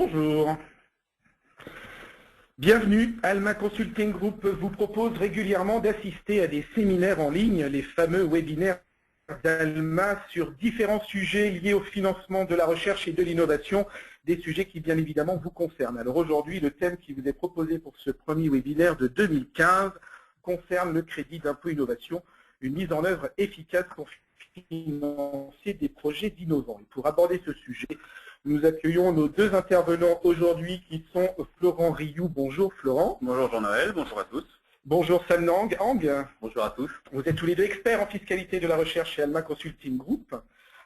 Bonjour. Bienvenue. Alma Consulting Group vous propose régulièrement d'assister à des séminaires en ligne, les fameux webinaires d'Alma sur différents sujets liés au financement de la recherche et de l'innovation, des sujets qui bien évidemment vous concernent. Alors aujourd'hui, le thème qui vous est proposé pour ce premier webinaire de 2015 concerne le crédit d'impôt innovation, une mise en œuvre efficace pour financer des projets d'innovants. Et pour aborder ce sujet, nous accueillons nos deux intervenants aujourd'hui qui sont Florent Rioux. Bonjour Florent. Bonjour Jean-Noël, bonjour à tous. Bonjour Sam Nang. Bonjour à tous. Vous êtes tous les deux experts en fiscalité de la recherche chez Alma Consulting Group.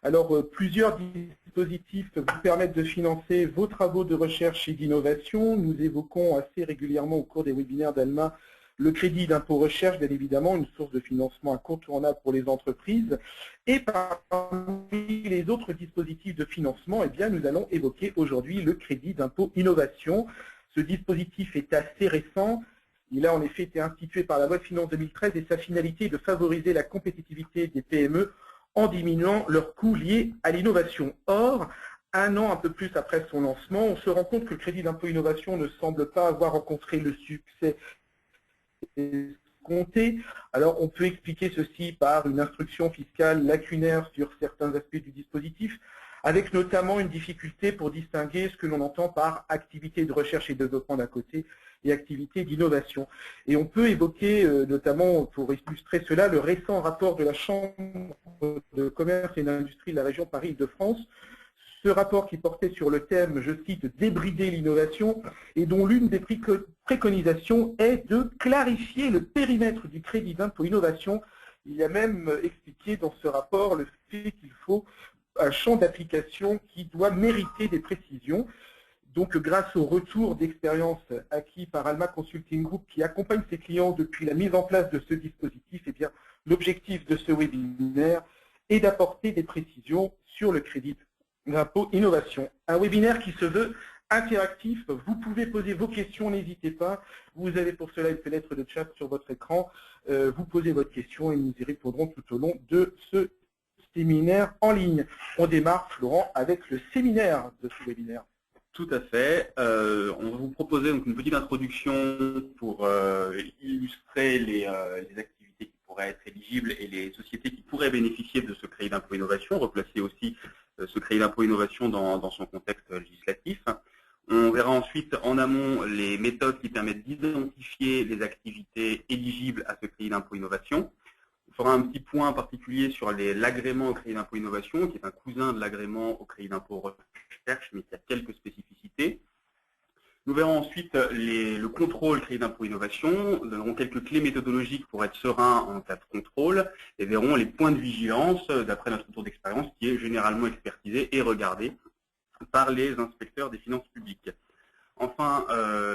Alors, plusieurs dispositifs vous permettent de financer vos travaux de recherche et d'innovation. Nous évoquons assez régulièrement au cours des webinaires d'Alma le crédit d'impôt recherche, bien évidemment, une source de financement incontournable pour les entreprises. Et parmi les autres dispositifs de financement, eh bien, nous allons évoquer aujourd'hui le crédit d'impôt innovation. Ce dispositif est assez récent. Il a en effet été institué par la loi de finances 2013 et sa finalité est de favoriser la compétitivité des PME en diminuant leurs coûts liés à l'innovation. Or, un an un peu plus après son lancement, on se rend compte que le crédit d'impôt innovation ne semble pas avoir rencontré le succès escompté. Alors, on peut expliquer ceci par une instruction fiscale lacunaire sur certains aspects du dispositif, avec notamment une difficulté pour distinguer ce que l'on entend par activité de recherche et développement d'un côté et activité d'innovation. Et on peut évoquer, notamment pour illustrer cela, le récent rapport de la Chambre de commerce et d'industrie de la région Paris-Île-de-France. Ce rapport qui portait sur le thème, je cite, « débrider l'innovation » et dont l'une des préconisations est de clarifier le périmètre du crédit d'impôt innovation. Il y a même expliqué dans ce rapport le fait qu'il faut un champ d'application qui doit mériter des précisions. Donc, grâce au retour d'expérience acquis par Alma Consulting Group qui accompagne ses clients depuis la mise en place de ce dispositif, eh bien, l'objectif de ce webinaire est d'apporter des précisions sur le crédit d'impôt innovation. Un webinaire qui se veut interactif. Vous pouvez poser vos questions, n'hésitez pas. Vous avez pour cela une fenêtre de chat sur votre écran. Vous posez votre question et nous y répondrons tout au long de ce séminaire en ligne. On démarre, Florent, avec le séminaire de ce webinaire. Tout à fait. On va vous proposer donc une petite introduction pour illustrer les activités qui pourraient être éligibles et les sociétés qui pourraient bénéficier de ce crédit d'impôt innovation, replacer aussi ce crédit d'impôt innovation dans son contexte législatif. On verra ensuite en amont les méthodes qui permettent d'identifier les activités éligibles à ce crédit d'impôt innovation. On fera un petit point particulier sur l'agrément au crédit d'impôt innovation, qui est un cousin de l'agrément au crédit d'impôt recherche, mais qui a quelques spécificités. Nous verrons ensuite le contrôle crédit d'impôt innovation, nous donnerons quelques clés méthodologiques pour être serein en cas de contrôle, et verrons les points de vigilance, d'après notre tour d'expérience, qui est généralement expertisé et regardé par les inspecteurs des finances publiques. Enfin,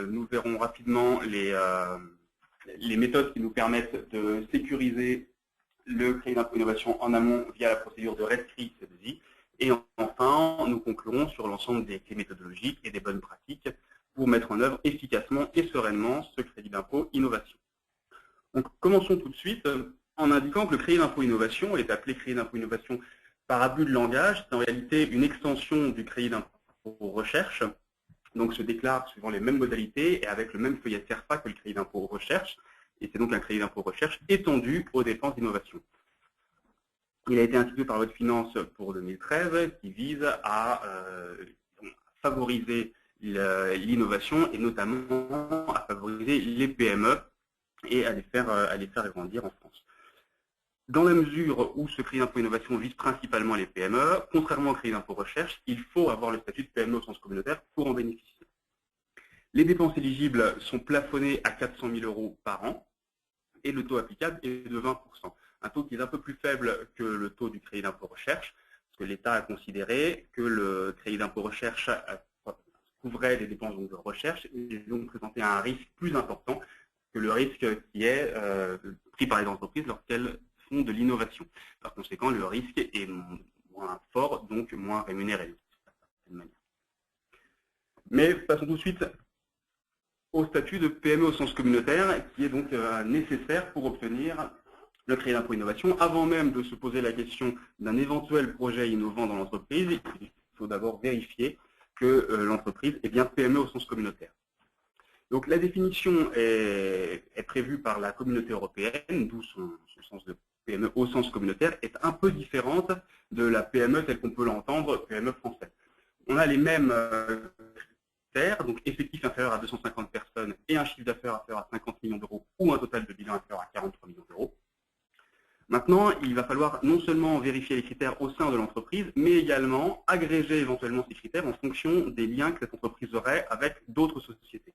nous verrons rapidement les méthodes qui nous permettent de sécuriser le crédit d'impôt innovation en amont via la procédure de rescrit C2I. Et enfin, nous conclurons sur l'ensemble des clés méthodologiques et des bonnes pratiques pour mettre en œuvre efficacement et sereinement ce crédit d'impôt innovation. Donc, commençons tout de suite en indiquant que le crédit d'impôt innovation est appelé crédit d'impôt innovation par abus de langage. C'est en réalité une extension du crédit d'impôt recherche. Donc, se déclare suivant les mêmes modalités et avec le même feuillet CERFA que le crédit d'impôt recherche. Et c'est donc un crédit d'impôt recherche étendu aux dépenses d'innovation. Il a été institué par la loi de finances pour 2013 qui vise à favoriser l'innovation et notamment à favoriser les PME et à les faire grandir en France. Dans la mesure où ce crédit d'impôt innovation vise principalement les PME, contrairement au crédit d'impôt recherche, il faut avoir le statut de PME au sens communautaire pour en bénéficier. Les dépenses éligibles sont plafonnées à 400 000 € par an et le taux applicable est de 20%. Un taux qui est un peu plus faible que le taux du crédit d'impôt recherche, parce que l'État a considéré que le crédit d'impôt recherche couvrait des dépenses de recherche et donc présentait un risque plus important que le risque qui est pris par les entreprises lorsqu'elles font de l'innovation. Par conséquent, le risque est moins fort, donc moins rémunéré. Mais passons tout de suite au statut de PME au sens communautaire, qui est donc nécessaire pour obtenir le crédit d'impôt innovation. Avant même de se poser la question d'un éventuel projet innovant dans l'entreprise, il faut d'abord vérifier que l'entreprise est bien PME au sens communautaire. Donc la définition est prévue par la communauté européenne, d'où son sens de PME au sens communautaire, est un peu différente de la PME telle qu'on peut l'entendre, PME française. On a les mêmes critères, donc effectif inférieur à 250 personnes et un chiffre d'affaires inférieur à 50 millions d'euros ou un total de bilan inférieur à 43 millions d'euros. Maintenant, il va falloir non seulement vérifier les critères au sein de l'entreprise, mais également agréger éventuellement ces critères en fonction des liens que cette entreprise aurait avec d'autres sociétés.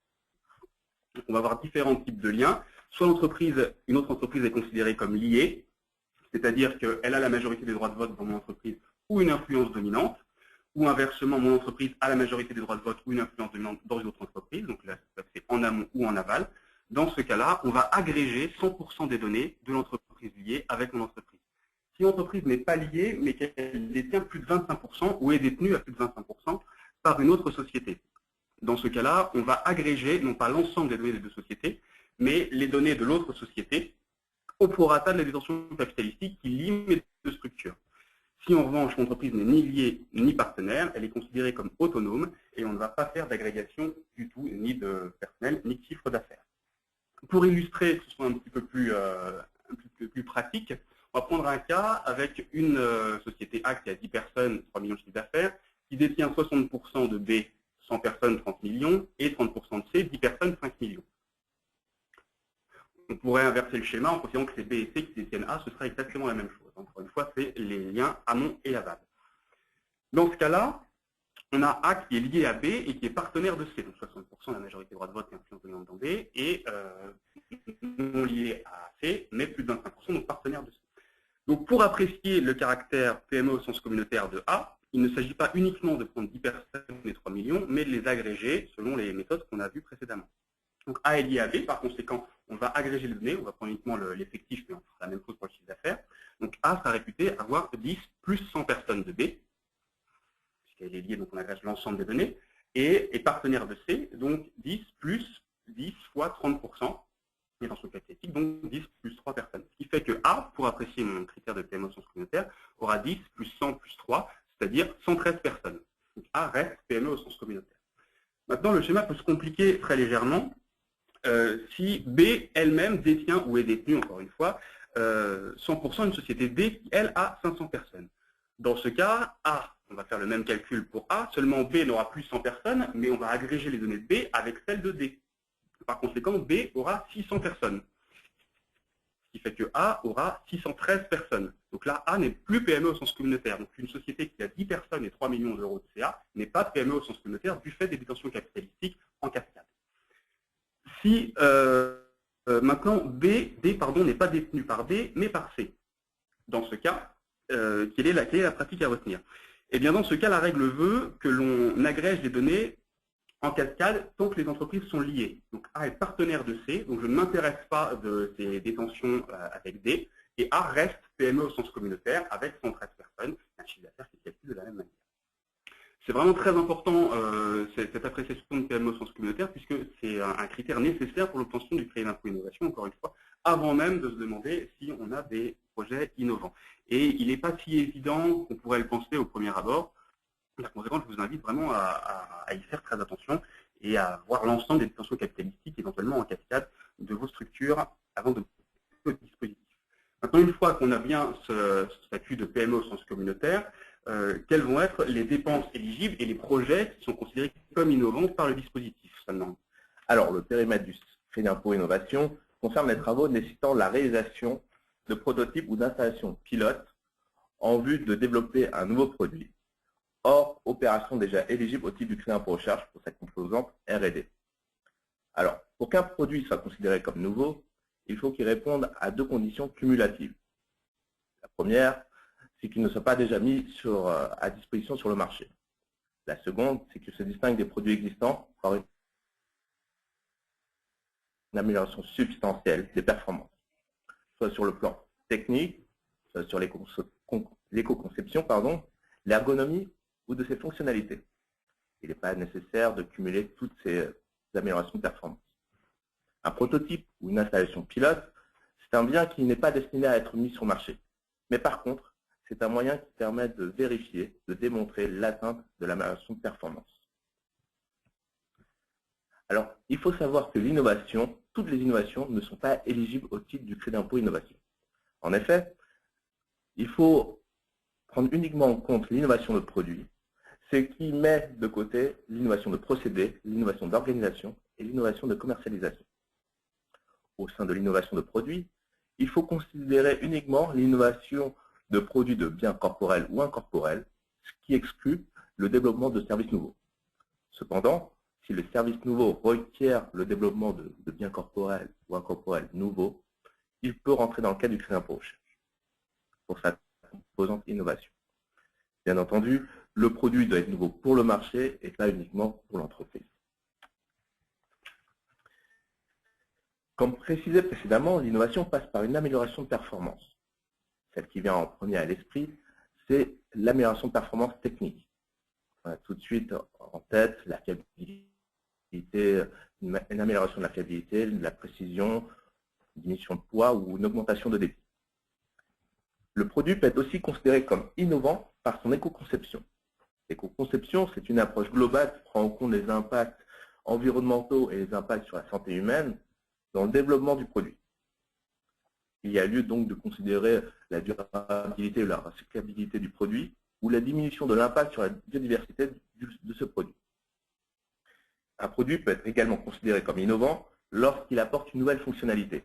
Donc, on va avoir différents types de liens. Soit une autre entreprise est considérée comme liée, c'est-à-dire qu'elle a la majorité des droits de vote dans mon entreprise ou une influence dominante, ou inversement, mon entreprise a la majorité des droits de vote ou une influence dominante dans une autre entreprise, donc là, c'est en amont ou en aval. Dans ce cas-là, on va agréger 100% des données de l'entreprise liée avec mon entreprise. Si l'entreprise n'est pas liée, mais qu'elle détient plus de 25% ou est détenue à plus de 25% par une autre société. Dans ce cas-là, on va agréger non pas l'ensemble des données des deux sociétés, mais les données de l'autre société au prorata de la détention capitalistique qui lie mes deux structures. Si en revanche l'entreprise n'est ni liée ni partenaire, elle est considérée comme autonome et on ne va pas faire d'agrégation du tout, ni de personnel, ni de chiffre d'affaires. Pour illustrer, que ce soit un petit peu plus pratique, on va prendre un cas avec une société A qui a 10 personnes, 3 millions de chiffre d'affaires, qui détient 60% de B, 100 personnes, 30 millions, et 30% de C, 10 personnes, 5 millions. On pourrait inverser le schéma en considérant que c'est B et C qui détiennent A, ce sera exactement la même chose. Encore une fois, c'est les liens amont et aval. Dans ce cas-là, on a A qui est lié à B et qui est partenaire de C, donc 60% de la majorité des droits de vote et influence dominante dans B, et non lié à C, mais plus de 25%, donc partenaire de C. Donc pour apprécier le caractère PME au sens communautaire de A, il ne s'agit pas uniquement de prendre 10 personnes et 3 millions, mais de les agréger selon les méthodes qu'on a vues précédemment. Donc A est lié à B, par conséquent, on va agréger les données, on va prendre uniquement l'effectif, mais on fera la même chose pour le chiffre d'affaires. Donc A sera réputé avoir 10 plus 100 personnes de B, puisqu'elle est liée, donc on agrège l'ensemble des données, et est partenaire de C, donc 10 plus 10 fois 30%, et dans son cas critique, donc 10 plus 3 personnes. Ce qui fait que A, pour apprécier mon critère de PME au sens communautaire, aura 10 plus 100 plus 3, c'est-à-dire 113 personnes. Donc A reste PME au sens communautaire. Maintenant, le schéma peut se compliquer très légèrement si B elle-même détient ou est détenue, encore une fois, 100% d'une société D qui, elle, a 500 personnes. Dans ce cas, A, on va faire le même calcul pour A, seulement B n'aura plus 100 personnes, mais on va agréger les données de B avec celles de D. Par conséquent, B aura 600 personnes. Ce qui fait que A aura 613 personnes. Donc là, A n'est plus PME au sens communautaire. Donc une société qui a 10 personnes et 3 millions d'euros de CA n'est pas PME au sens communautaire du fait des détentions capitalistiques en cascade. Si maintenant D n'est pas détenu par D, mais par C. Dans ce cas, quelle est la pratique à retenir? Eh bien, dans ce cas, la règle veut que l'on agrège les données en cascade tant que les entreprises sont liées. Donc A est partenaire de C, donc je ne m'intéresse pas de ces détentions avec D, et A reste PME au sens communautaire avec 113 personnes, un chiffre d'affaires qui se calcule de la même manière. C'est vraiment très important cette appréciation de PME au sens communautaire puisque c'est un critère nécessaire pour l'obtention du crédit d'impôt innovation, encore une fois, avant même de se demander si on a des projets innovants. Et il n'est pas si évident qu'on pourrait le penser au premier abord. Par conséquent, je vous invite vraiment à y faire très attention et à voir l'ensemble des détentions capitalistiques, éventuellement en cascade, de vos structures avant de votre dispositif. Maintenant, une fois qu'on a bien ce statut de PME au sens communautaire, quelles vont être les dépenses éligibles et les projets qui sont considérés comme innovants par le dispositif? Alors, le périmètre du crédit d'impôt innovation concerne les travaux nécessitant la réalisation de prototypes ou d'installations pilotes en vue de développer un nouveau produit, hors opération déjà éligible au titre du crédit d'impôt recherche pour sa composante R&D. Alors, pour qu'un produit soit considéré comme nouveau, il faut qu'il réponde à deux conditions cumulatives. La première, c'est qu'il ne soit pas déjà mis à disposition sur le marché. La seconde, c'est qu'il se distingue des produits existants par une amélioration substantielle des performances, soit sur le plan technique, soit sur l'éco-conception, l'ergonomie ou de ses fonctionnalités. Il n'est pas nécessaire de cumuler toutes ces améliorations de performance. Un prototype ou une installation pilote, c'est un bien qui n'est pas destiné à être mis sur le marché. Mais par contre, c'est un moyen qui permet de vérifier, de démontrer l'atteinte de l'amélioration de performance. Alors, il faut savoir que l'innovation, toutes les innovations ne sont pas éligibles au titre du crédit d'impôt innovation. En effet, il faut prendre uniquement en compte l'innovation de produit, ce qui met de côté l'innovation de procédé, l'innovation d'organisation et l'innovation de commercialisation. Au sein de l'innovation de produit, il faut considérer uniquement l'innovation de produits de biens corporels ou incorporels, ce qui exclut le développement de services nouveaux. Cependant, si le service nouveau requiert le développement de biens corporels ou incorporels nouveaux, il peut rentrer dans le cadre du crédit d'impôt recherche pour sa composante innovation. Bien entendu, le produit doit être nouveau pour le marché et pas uniquement pour l'entreprise. Comme précisé précédemment, l'innovation passe par une amélioration de performance. Celle qui vient en premier à l'esprit, c'est l'amélioration de performance technique. On a tout de suite en tête la fiabilité, une amélioration de la fiabilité, de la précision, une diminution de poids ou une augmentation de débit. Le produit peut être aussi considéré comme innovant par son éco-conception. L'éco-conception, c'est une approche globale qui prend en compte les impacts environnementaux et les impacts sur la santé humaine dans le développement du produit. Il y a lieu donc de considérer la durabilité ou la recyclabilité du produit ou la diminution de l'impact sur la biodiversité de ce produit. Un produit peut être également considéré comme innovant lorsqu'il apporte une nouvelle fonctionnalité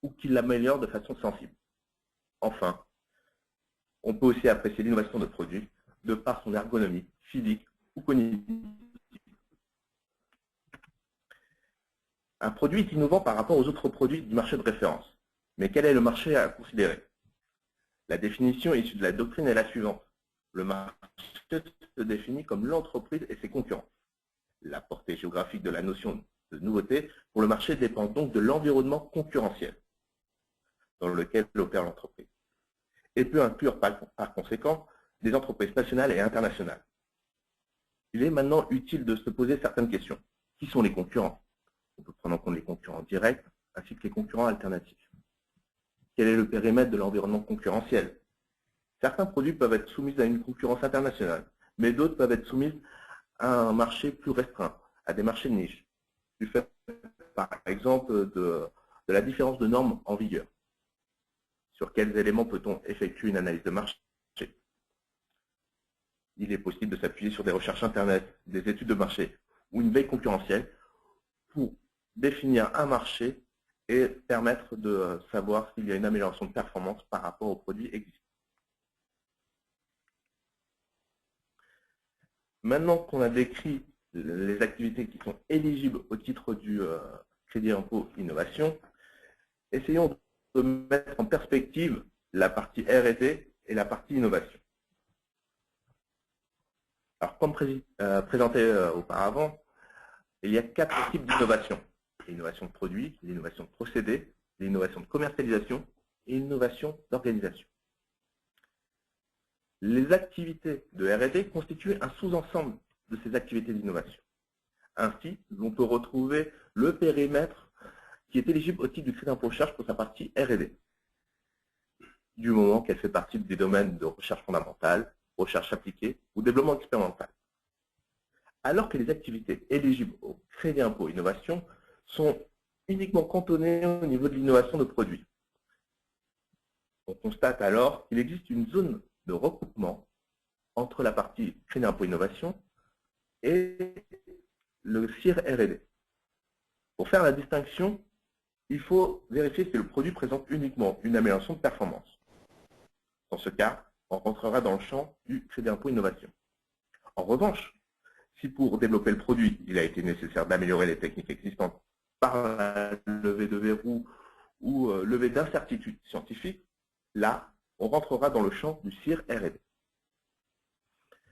ou qu'il l'améliore de façon sensible. Enfin, on peut aussi apprécier l'innovation de produit de par son ergonomie physique ou cognitive. Un produit est innovant par rapport aux autres produits du marché de référence. Mais quel est le marché à considérer? La définition issue de la doctrine est la suivante. Le marché se définit comme l'entreprise et ses concurrents. La portée géographique de la notion de nouveauté pour le marché dépend donc de l'environnement concurrentiel dans lequel opère l'entreprise et peut inclure par conséquent des entreprises nationales et internationales. Il est maintenant utile de se poser certaines questions. Qui sont les concurrents? On peut prendre en compte les concurrents directs ainsi que les concurrents alternatifs. Quel est le périmètre de l'environnement concurrentiel? Certains produits peuvent être soumis à une concurrence internationale, mais d'autres peuvent être soumis à un marché plus restreint, à des marchés de niche, du fait, par exemple, de la différence de normes en vigueur. Sur quels éléments peut-on effectuer une analyse de marché? Il est possible de s'appuyer sur des recherches Internet, des études de marché ou une veille concurrentielle pour définir un marché et permettre de savoir s'il y a une amélioration de performance par rapport aux produits existants. Maintenant qu'on a décrit les activités qui sont éligibles au titre du crédit impôt innovation, essayons de mettre en perspective la partie R&D et la partie innovation. Alors, comme présenté auparavant, il y a 4 types d'innovation. L'innovation de produit, l'innovation de procédé, l'innovation de commercialisation et l'innovation d'organisation. Les activités de R&D constituent un sous-ensemble de ces activités d'innovation. Ainsi, on peut retrouver le périmètre qui est éligible au titre du crédit d'impôt recherche pour sa partie R&D, du moment qu'elle fait partie des domaines de recherche fondamentale, recherche appliquée ou développement expérimental. Alors que les activités éligibles au crédit impôt innovation sont uniquement cantonnées au niveau de l'innovation de produits. On constate alors qu'il existe une zone de recoupement entre la partie crédit impôt innovation et le CIR R&D. Pour faire la distinction, il faut vérifier si le produit présente uniquement une amélioration de performance. Dans ce cas, on rentrera dans le champ du crédit impôt innovation. En revanche, si pour développer le produit, il a été nécessaire d'améliorer les techniques existantes par la levée de verrous ou levée d'incertitudes scientifiques, là, on rentrera dans le champ du CIR R&D.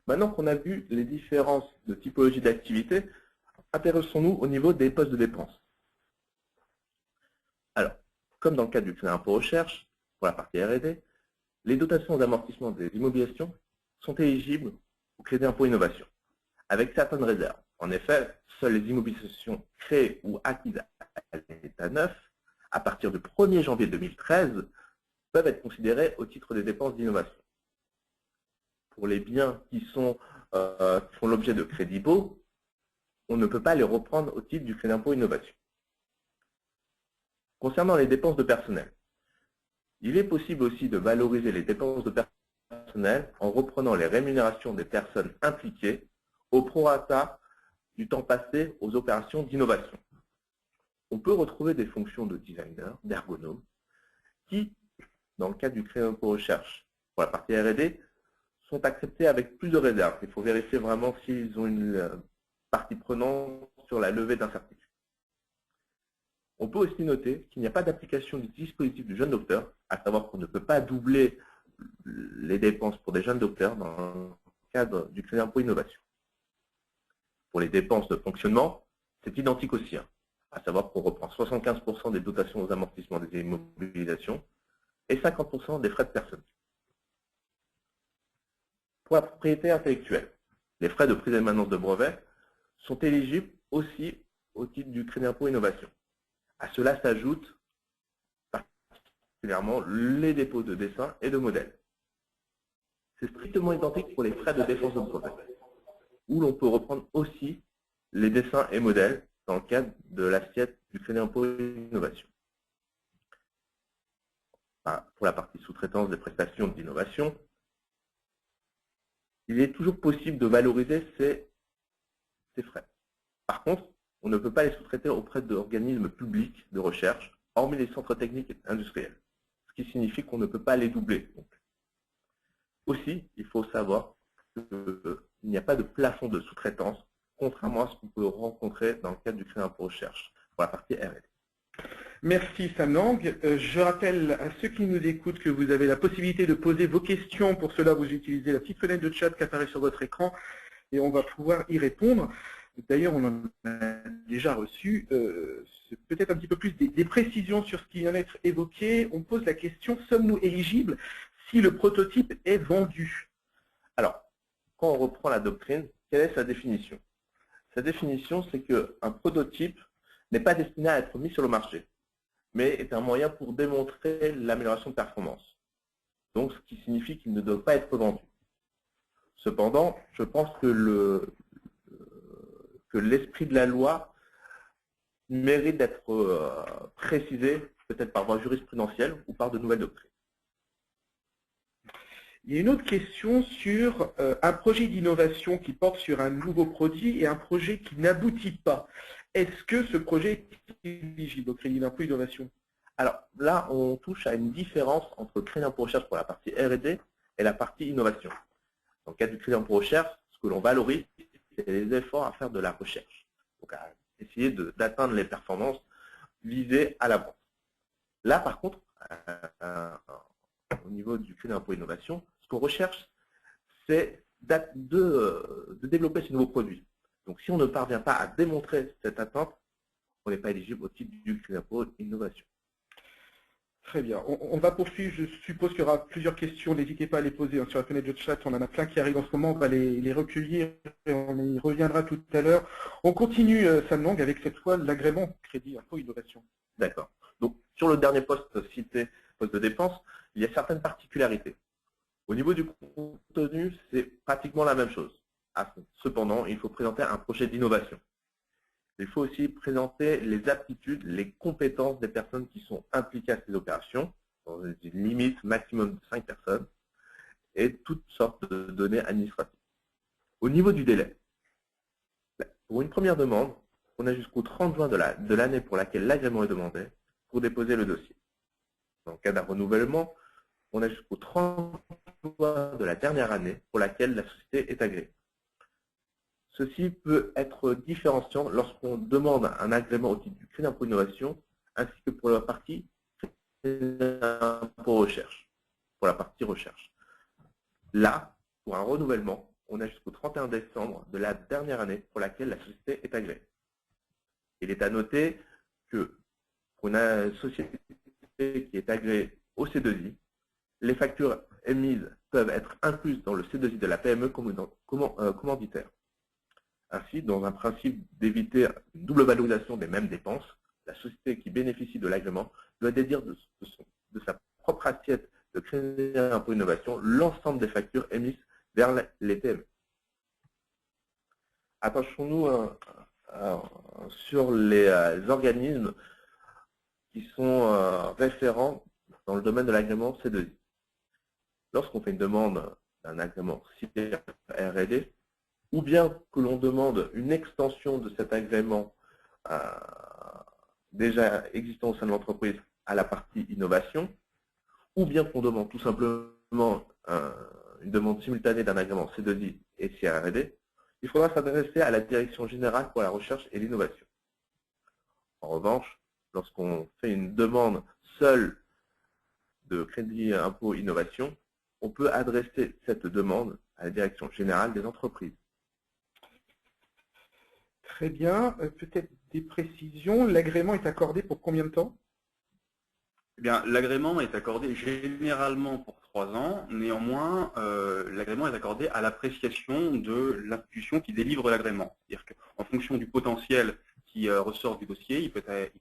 Maintenant qu'on a vu les différences de typologie d'activité, intéressons-nous au niveau des postes de dépenses. Alors, comme dans le cas du crédit impôt recherche, pour la partie R&D, les dotations d'amortissement des immobilisations sont éligibles au crédit impôt innovation, avec certaines réserves. En effet, seules les immobilisations créées ou acquises à l'état neuf, à partir du 1er janvier 2013, peuvent être considérées au titre des dépenses d'innovation. Pour les biens qui font l'objet de crédits baux, on ne peut pas les reprendre au titre du crédit d'impôt innovation. Concernant les dépenses de personnel, il est possible aussi de valoriser les dépenses de personnel en reprenant les rémunérations des personnes impliquées au prorata du temps passé aux opérations d'innovation. On peut retrouver des fonctions de designer, d'ergonome, qui, dans le cadre du crédit d'impôt recherche pour la partie R&D, sont acceptées avec plus de réserve. Il faut vérifier vraiment s'ils ont une partie prenante sur la levée d'incertitude. On peut aussi noter qu'il n'y a pas d'application du dispositif du jeune docteur, à savoir qu'on ne peut pas doubler les dépenses pour des jeunes docteurs dans le cadre du crédit d'impôt innovation. Pour les dépenses de fonctionnement, c'est identique aussi, à savoir qu'on reprend 75% des dotations aux amortissements des immobilisations et 50% des frais de personne. Pour la propriété intellectuelle, les frais de prise et maintenance de brevets sont éligibles aussi au titre du crédit d'impôt innovation. À cela s'ajoutent particulièrement les dépôts de dessins et de modèles. C'est strictement identique pour les frais de défense de brevet, où l'on peut reprendre aussi les dessins et modèles dans le cadre de l'assiette du crédit d'impôt innovation. Pour la partie sous-traitance des prestations d'innovation, il est toujours possible de valoriser ces frais. Par contre, on ne peut pas les sous-traiter auprès d'organismes publics de recherche, hormis les centres techniques et industriels, ce qui signifie qu'on ne peut pas les doubler. Aussi, il faut savoir qu'il n'y a pas de plafond de sous-traitance, contrairement à ce qu'on peut rencontrer dans le cadre du crédit d'impôt recherche pour la partie R&D. Merci Sam Lang. Je rappelle à ceux qui nous écoutent que vous avez la possibilité de poser vos questions. Pour cela, vous utilisez la petite fenêtre de chat qui apparaît sur votre écran et on va pouvoir y répondre. D'ailleurs, on en a déjà reçu peut-être un petit peu plus des précisions sur ce qui vient d'être évoqué. On pose la question, sommes-nous éligibles si le prototype est vendu? Alors, quand on reprend la doctrine, quelle est sa définition? Sa définition, c'est qu'un prototype n'est pas destiné à être mis sur le marché, mais est un moyen pour démontrer l'amélioration de performance. Donc, ce qui signifie qu'il ne doit pas être vendu. Cependant, je pense que l'esprit de la loi mérite d'être précisé, peut-être par voie jurisprudentielle ou par de nouvelles doctrines. Il y a une autre question sur un projet d'innovation qui porte sur un nouveau produit et un projet qui n'aboutit pas. Est-ce que ce projet est éligible au crédit d'impôt innovation? Alors là, on touche à une différence entre le crédit d'impôt recherche pour la partie R&D et la partie innovation. Dans le cadre du crédit d'impôt recherche, ce que l'on valorise, c'est les efforts à faire de la recherche. Donc à essayer d'atteindre les performances visées à la vente. Là, par contre, au niveau du crédit d'impôt innovation, ce qu'on recherche, c'est de développer ce nouveau produit. Donc si on ne parvient pas à démontrer cette atteinte, on n'est pas éligible au titre du crédit d'impôt innovation. Très bien. On va poursuivre. Je suppose qu'il y aura plusieurs questions. N'hésitez pas à les poser sur la fenêtre de chat. On en a plein qui arrivent en ce moment. On va les recueillir et on y reviendra tout à l'heure. On continue, Sam Lang, avec cette fois l'agrément crédit impôt innovation. D'accord. Donc sur le dernier poste cité, poste de dépense, il y a certaines particularités. Au niveau du contenu, c'est pratiquement la même chose. Cependant, il faut présenter un projet d'innovation. Il faut aussi présenter les aptitudes, les compétences des personnes qui sont impliquées à ces opérations, dans une limite maximum de 5 personnes, et toutes sortes de données administratives. Au niveau du délai, pour une première demande, on a jusqu'au 30 juin de l'année pour laquelle l'agrément est demandé pour déposer le dossier. Dans le cas d'un renouvellement, on a jusqu'au 30 juin de la dernière année pour laquelle la société est agréée. Ceci peut être différenciant lorsqu'on demande un agrément au titre du crédit d'impôt innovation, ainsi que pour la partie crédit d'impôt recherche, pour la partie recherche. Là, pour un renouvellement, on a jusqu'au 31 décembre de la dernière année pour laquelle la société est agréée. Il est à noter que pour une société qui est agréée au C2I, les factures émises peuvent être incluses dans le C2I de la PME commanditaire. Ainsi, dans un principe d'éviter une double valorisation des mêmes dépenses, la société qui bénéficie de l'agrément doit déduire de sa propre assiette de crédit d'impôt innovation l'ensemble des factures émises vers les PME. Attachons-nous sur les organismes qui sont référents dans le domaine de l'agrément C2I. Lorsqu'on fait une demande d'un agrément R&D, ou bien que l'on demande une extension de cet agrément déjà existant au sein de l'entreprise à la partie innovation, ou bien qu'on demande tout simplement une demande simultanée d'un agrément C2I et CR&D, il faudra s'adresser à la Direction générale pour la recherche et l'innovation. En revanche, lorsqu'on fait une demande seule de crédit impôt innovation, on peut adresser cette demande à la Direction générale des entreprises. Très bien. Peut-être des précisions. L'agrément est accordé pour combien de temps? Eh bien, l'agrément est accordé généralement pour 3 ans. Néanmoins, l'agrément est accordé à l'appréciation de l'institution qui délivre l'agrément. C'est-à-dire qu'en fonction du potentiel qui ressort du dossier, il peut être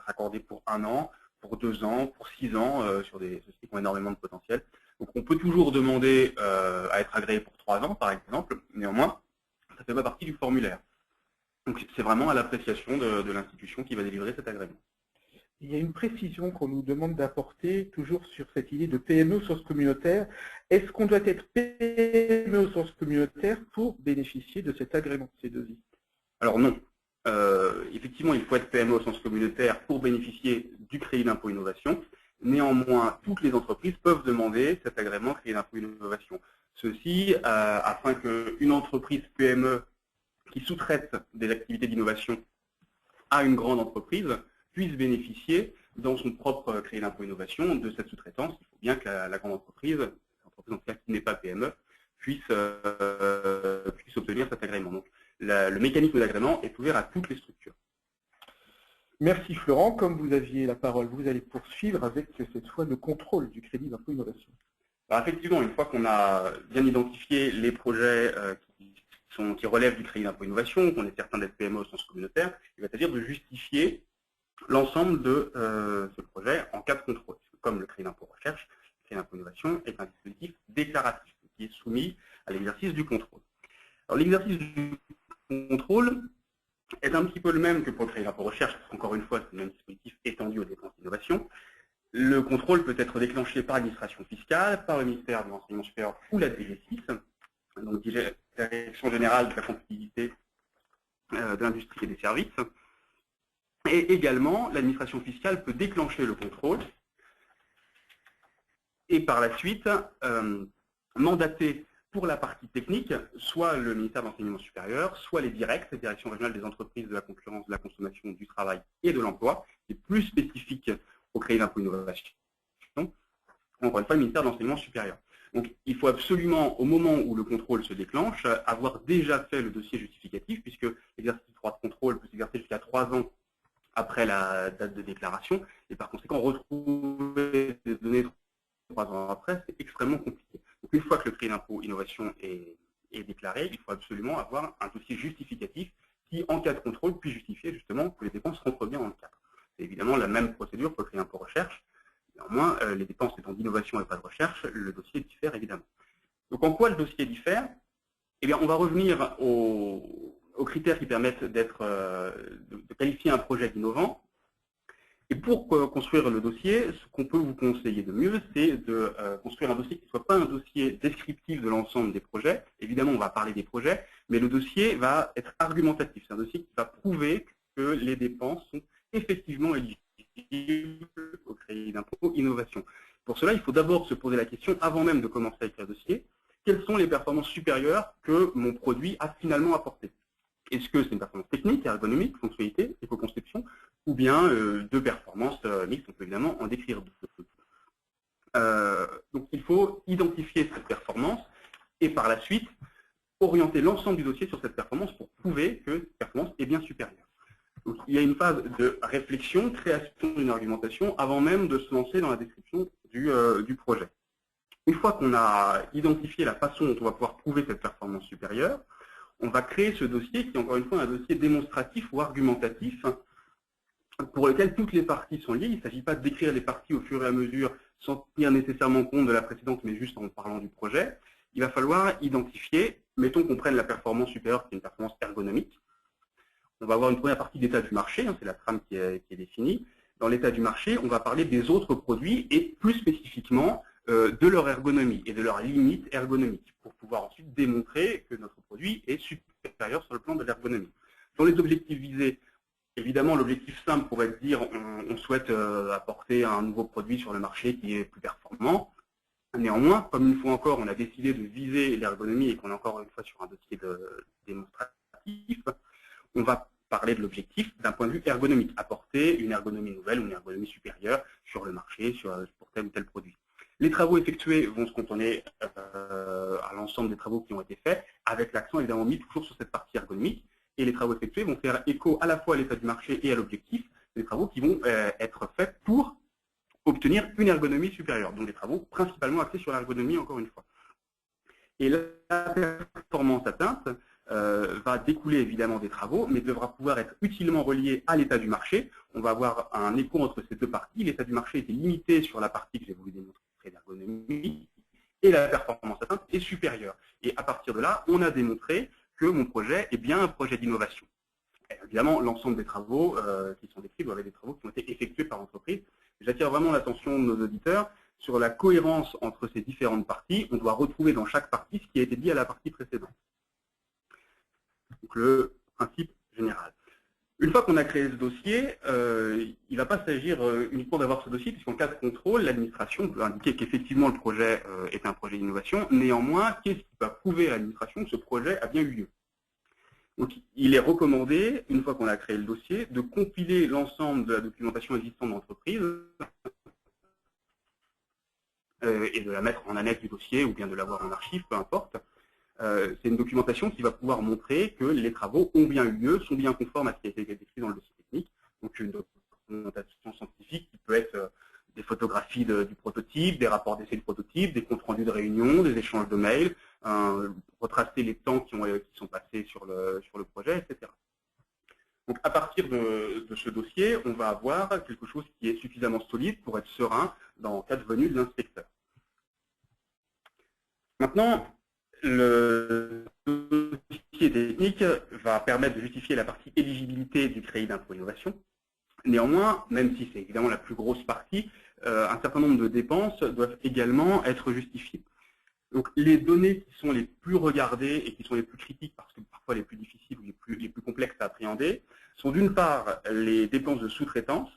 accordé pour 1 an, pour 2 ans, pour 6 ans, sur des sociétés qui ont énormément de potentiel. Donc, on peut toujours demander à être agréé pour 3 ans, par exemple. Néanmoins, ça ne fait pas partie du formulaire. Donc, c'est vraiment à l'appréciation de l'institution qui va délivrer cet agrément. Il y a une précision qu'on nous demande d'apporter, toujours sur cette idée de PME au sens communautaire. Est-ce qu'on doit être PME au sens communautaire pour bénéficier de cet agrément C2I? Alors non. Effectivement, il faut être PME au sens communautaire pour bénéficier du crédit d'impôt innovation. Néanmoins, toutes les entreprises peuvent demander cet agrément crédit d'impôt innovation. Ceci afin qu'une entreprise PME qui sous-traite des activités d'innovation à une grande entreprise puisse bénéficier dans son propre crédit d'impôt innovation de cette sous-traitance. Il faut bien que la grande entreprise, l'entreprise en tout cas qui n'est pas PME, puisse obtenir cet agrément. Donc, le mécanisme d'agrément est ouvert à toutes les structures. Merci Florent. Comme vous aviez la parole, vous allez poursuivre avec cette fois le contrôle du crédit d'impôt innovation. Alors effectivement, une fois qu'on a bien identifié les projets qui relèvent du crédit d'impôt innovation, qu'on est certain d'être PME au sens communautaire, il va s'agir de justifier l'ensemble de ce projet en cas de contrôle. Comme le crédit d'impôt recherche, le crédit d'impôt innovation est un dispositif déclaratif qui est soumis à l'exercice du contrôle. Alors l'exercice du contrôle est un petit peu le même que pour le crédit d'impôt recherche, parce qu'encore une fois, c'est le même dispositif étendu aux dépenses d'innovation. Le contrôle peut être déclenché par l'administration fiscale, par le ministère de l'Enseignement supérieur ou la DG6, donc Direction générale de la compétitivité de l'industrie et des services. Et également, l'administration fiscale peut déclencher le contrôle et par la suite mandater pour la partie technique soit le ministère de l'Enseignement supérieur, soit les directs, les directions régionales des entreprises, de la concurrence, de la consommation, du travail et de l'emploi, qui est plus spécifique au crédit d'impôt innovation. Encore une fois, le ministère de l'Enseignement supérieur. Donc, il faut absolument, au moment où le contrôle se déclenche, avoir déjà fait le dossier justificatif, puisque l'exercice du droit de contrôle peut s'exercer jusqu'à 3 ans après la date de déclaration, et par conséquent, retrouver des données 3 ans après, c'est extrêmement compliqué. Donc, une fois que le crédit d'impôt innovation est déclaré, il faut absolument avoir un dossier justificatif qui, en cas de contrôle, puisse justifier justement que les dépenses rentrent bien dans le cadre. C'est évidemment la même procédure pour le crédit d'impôt recherche. Néanmoins, les dépenses étant d'innovation et pas de recherche, le dossier diffère évidemment. Donc, en quoi le dossier diffère? Eh bien, on va revenir aux critères qui permettent de qualifier un projet d'innovant. Et pour construire le dossier, ce qu'on peut vous conseiller de mieux, c'est de construire un dossier qui ne soit pas un dossier descriptif de l'ensemble des projets. Évidemment, on va parler des projets, mais le dossier va être argumentatif. C'est un dossier qui va prouver que les dépenses sont effectivement éligibles au crédit d'impôt innovation. Pour cela, il faut d'abord se poser la question, avant même de commencer à écrire le dossier, quelles sont les performances supérieures que mon produit a finalement apportées? Est-ce que c'est une performance technique, ergonomique, fonctionnalité, éco-conception, ou bien deux performances mixtes? On peut évidemment en décrire deux. Donc il faut identifier cette performance et par la suite orienter l'ensemble du dossier sur cette performance pour prouver que cette performance est bien supérieure. Donc, il y a une phase de réflexion, création d'une argumentation avant même de se lancer dans la description du projet. Une fois qu'on a identifié la façon dont on va pouvoir prouver cette performance supérieure, on va créer ce dossier qui est encore une fois un dossier démonstratif ou argumentatif pour lequel toutes les parties sont liées. Il ne s'agit pas de décrire les parties au fur et à mesure sans tenir nécessairement compte de la précédente, mais juste en parlant du projet. Il va falloir identifier, mettons qu'on prenne la performance supérieure qui est une performance ergonomique. On va avoir une première partie d'état du marché, c'est la trame qui est définie. Dans l'état du marché, on va parler des autres produits et plus spécifiquement de leur ergonomie et de leurs limites ergonomiques pour pouvoir ensuite démontrer que notre produit est supérieur sur le plan de l'ergonomie. Dans les objectifs visés, évidemment, l'objectif simple pourrait être de dire on souhaite apporter un nouveau produit sur le marché qui est plus performant. Néanmoins, comme une fois encore, on a décidé de viser l'ergonomie et qu'on est encore une fois sur un dossier démonstratif, on va parler de l'objectif d'un point de vue ergonomique, apporter une ergonomie nouvelle ou une ergonomie supérieure sur le marché, pour tel ou tel produit. Les travaux effectués vont se cantonner à l'ensemble des travaux qui ont été faits, avec l'accent évidemment mis toujours sur cette partie ergonomique. Et les travaux effectués vont faire écho à la fois à l'état du marché et à l'objectif, des travaux qui vont être faits pour obtenir une ergonomie supérieure. Donc des travaux principalement axés sur l'ergonomie, encore une fois. Et la performance atteinte va découler évidemment des travaux, mais devra pouvoir être utilement reliée à l'état du marché. On va avoir un écho entre ces deux parties. L'état du marché était limité sur la partie que j'ai voulu démontrer d'ergonomie, et la performance atteinte est supérieure. Et à partir de là, on a démontré que mon projet est bien un projet d'innovation. Évidemment, l'ensemble des travaux qui sont décrits doivent être des travaux qui ont été effectués par l'entreprise. J'attire vraiment l'attention de nos auditeurs sur la cohérence entre ces différentes parties. On doit retrouver dans chaque partie ce qui a été dit à la partie précédente. Donc le principe général. Une fois qu'on a créé ce dossier, il ne va pas s'agir uniquement d'avoir ce dossier, puisqu'en cas de contrôle, l'administration peut indiquer qu'effectivement le projet est un projet d'innovation. Néanmoins, qu'est-ce qui va prouver à l'administration que ce projet a bien eu lieu? Donc, il est recommandé, une fois qu'on a créé le dossier, de compiler l'ensemble de la documentation existante de l'entreprise et de la mettre en annexe du dossier ou bien de l'avoir en archive, peu importe. C'est une documentation qui va pouvoir montrer que les travaux ont bien eu lieu, sont bien conformes à ce qui a été décrit dans le dossier technique. Donc une documentation scientifique qui peut être des photographies du prototype, des rapports d'essai de prototype, des comptes rendus de réunion, des échanges de mails, retracer les temps qui sont passés sur le projet, etc. Donc à partir de ce dossier, on va avoir quelque chose qui est suffisamment solide pour être serein dans le cas de venue de l'inspecteur. Maintenant, le dossier technique va permettre de justifier la partie éligibilité du crédit d'impôt innovation. Néanmoins, même si c'est évidemment la plus grosse partie, un certain nombre de dépenses doivent également être justifiées. Donc les données qui sont les plus regardées et qui sont les plus critiques, parce que parfois les plus difficiles ou les plus complexes à appréhender, sont d'une part les dépenses de sous-traitance.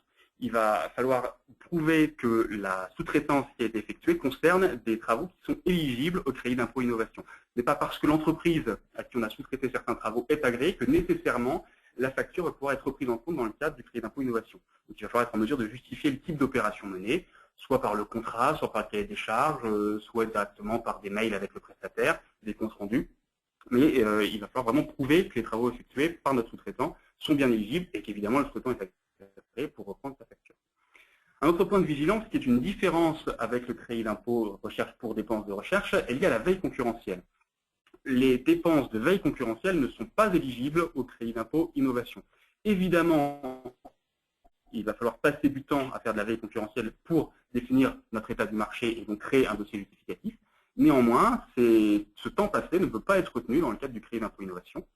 Il va falloir prouver que la sous-traitance qui a été effectuée concerne des travaux qui sont éligibles au crédit d'impôt innovation. Ce n'est pas parce que l'entreprise à qui on a sous-traité certains travaux est agréée que nécessairement la facture va pouvoir être prise en compte dans le cadre du crédit d'impôt innovation. Donc il va falloir être en mesure de justifier le type d'opération menée, soit par le contrat, soit par le cahier des charges, soit directement par des mails avec le prestataire, des comptes rendus. Mais il va falloir vraiment prouver que les travaux effectués par notre sous-traitant sont bien éligibles et qu'évidemment le sous-traitant est agréé pour reprendre sa facture. Un autre point de vigilance qui est une différence avec le crédit d'impôt recherche pour dépenses de recherche est lié à la veille concurrentielle. Les dépenses de veille concurrentielle ne sont pas éligibles au crédit d'impôt innovation. Évidemment, il va falloir passer du temps à faire de la veille concurrentielle pour définir notre état du marché et donc créer un dossier justificatif. Néanmoins, ce temps passé ne peut pas être retenu dans le cadre du crédit d'impôt innovation.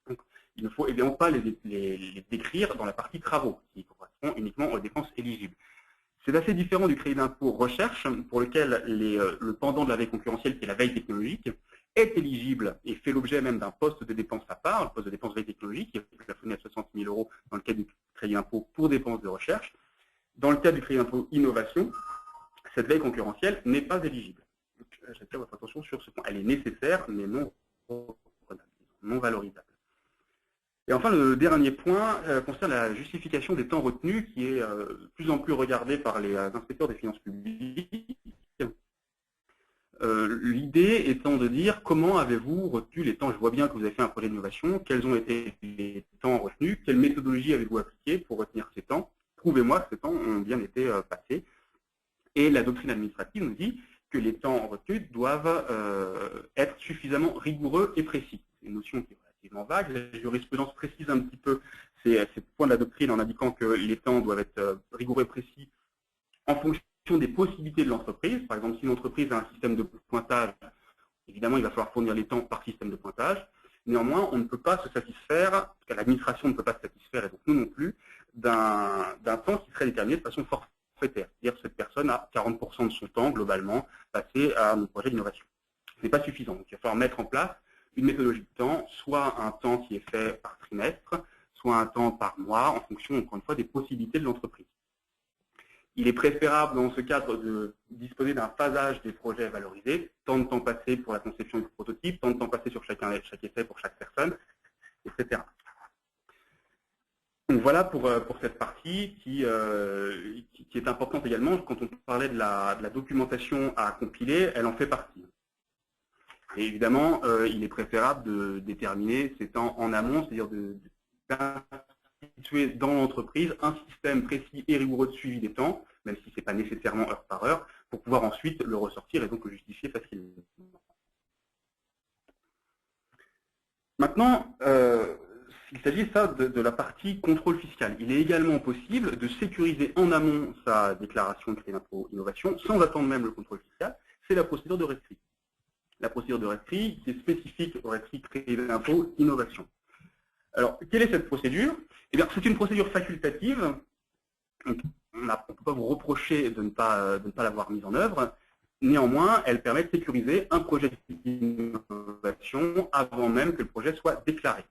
Donc, il ne faut évidemment pas les décrire dans la partie travaux, qui correspond uniquement aux dépenses éligibles. C'est assez différent du crédit d'impôt recherche, pour lequel le pendant de la veille concurrentielle, qui est la veille technologique, est éligible et fait l'objet même d'un poste de dépense à part, le poste de dépense veille technologique, qui est plafonné à 60 000 € dans le cadre du crédit d'impôt pour dépenses de recherche. Dans le cadre du crédit d'impôt innovation, cette veille concurrentielle n'est pas éligible. J'attire votre attention sur ce point. Elle est nécessaire, mais non valorisable. Et enfin, le dernier point concerne la justification des temps retenus, qui est de plus en plus regardée par les inspecteurs des finances publiques. L'idée étant de dire comment avez-vous retenu les temps. Je vois bien que vous avez fait un projet d'innovation, quels ont été les temps retenus, quelle méthodologie avez-vous appliquée pour retenir ces temps. Prouvez-moi que ces temps ont bien été passés. Et la doctrine administrative nous dit que les temps retenus doivent être suffisamment rigoureux et précis. C'est une notion qui est relativement vague. La jurisprudence précise un petit peu ces points de la doctrine en indiquant que les temps doivent être rigoureux et précis en fonction des possibilités de l'entreprise. Par exemple, si l'entreprise a un système de pointage, évidemment, il va falloir fournir les temps par système de pointage. Néanmoins, on ne peut pas se satisfaire, en tout cas l'administration ne peut pas se satisfaire, et donc nous non plus, d'un temps qui serait déterminé de façon forfaitaire. C'est-à-dire que cette personne a 40% de son temps, globalement, passé à mon projet d'innovation. Ce n'est pas suffisant. Donc, il va falloir mettre en place une méthodologie de temps, soit un temps qui est fait par trimestre, soit un temps par mois, en fonction, encore une fois, des possibilités de l'entreprise. Il est préférable, dans ce cadre, de disposer d'un phasage des projets valorisés, tant de temps passé pour la conception du prototype, tant de temps passé sur chaque essai pour chaque personne, etc. Donc voilà pour cette partie qui est importante également. Quand on parlait de la documentation à compiler, elle en fait partie. Et évidemment, il est préférable de déterminer ces temps en amont, c'est-à-dire d'instituer dans l'entreprise un système précis et rigoureux de suivi des temps, même si ce n'est pas nécessairement heure par heure, pour pouvoir ensuite le ressortir et donc le justifier facilement. Maintenant, il s'agit de la partie contrôle fiscal. Il est également possible de sécuriser en amont sa déclaration de crédit d'impôt innovation sans attendre même le contrôle fiscal. C'est la procédure de rescrit. La procédure de rescrit qui est spécifique au rescrit crédit d'impôt innovation. Alors, quelle est cette procédure? Eh bien, c'est une procédure facultative. Donc, on ne peut pas vous reprocher de ne pas l'avoir mise en œuvre. Néanmoins, elle permet de sécuriser un projet d'innovation avant même que le projet soit déclaré.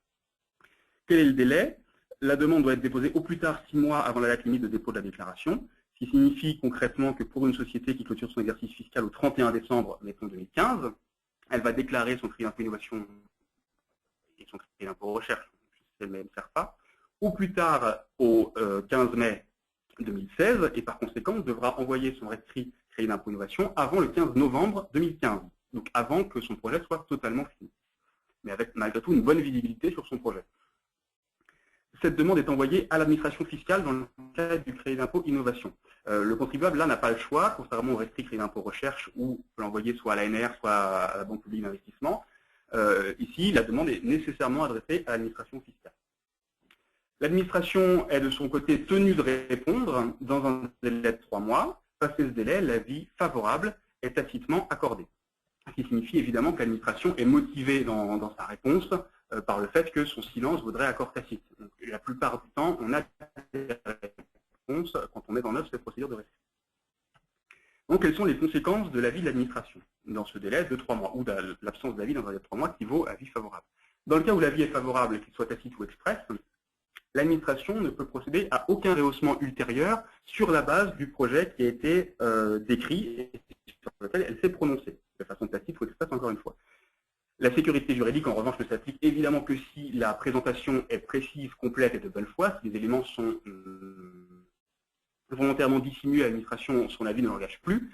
Quel est le délai? La demande doit être déposée au plus tard 6 mois avant la date limite de dépôt de la déclaration, ce qui signifie concrètement que pour une société qui clôture son exercice fiscal au 31 décembre, mettons 2015, elle va déclarer son crédit d'impôt innovation et son crédit d'impôt recherche, si elle ne sert pas, au plus tard au 15 mai 2016, et par conséquent, devra envoyer son rescrit crédit d'impôt innovation avant le 15 novembre 2015, donc avant que son projet soit totalement fini, mais avec malgré tout une bonne visibilité sur son projet. Cette demande est envoyée à l'administration fiscale dans le cadre du crédit d'impôt innovation. Le contribuable, là, n'a pas le choix, contrairement au rescrit crédit d'impôt recherche, où on peut l'envoyer soit à l'ANR, soit à la Banque publique d'investissement. Ici, la demande est nécessairement adressée à l'administration fiscale. L'administration est de son côté tenue de répondre dans un délai de 3 mois. Passé ce délai, l'avis favorable est tacitement accordé. Ce qui signifie évidemment que l'administration est motivée dans sa réponse par le fait que son silence vaudrait accord tacite. Donc, la plupart du temps, on a des réponses quand on met en œuvre cette procédure de rescrit. Donc, quelles sont les conséquences de l'avis de l'administration dans ce délai de 3 mois, ou de l'absence d'avis dans un délai de 3 mois qui vaut avis favorable? Dans le cas où l'avis est favorable, qu'il soit tacite ou express, l'administration ne peut procéder à aucun rehaussement ultérieur sur la base du projet qui a été décrit et sur lequel elle s'est prononcée, de façon tacite ou express encore une fois. La sécurité juridique, en revanche, ne s'applique évidemment que si la présentation est précise, complète et de bonne foi, si les éléments sont volontairement dissimulés à l'administration, son avis ne l'engage plus.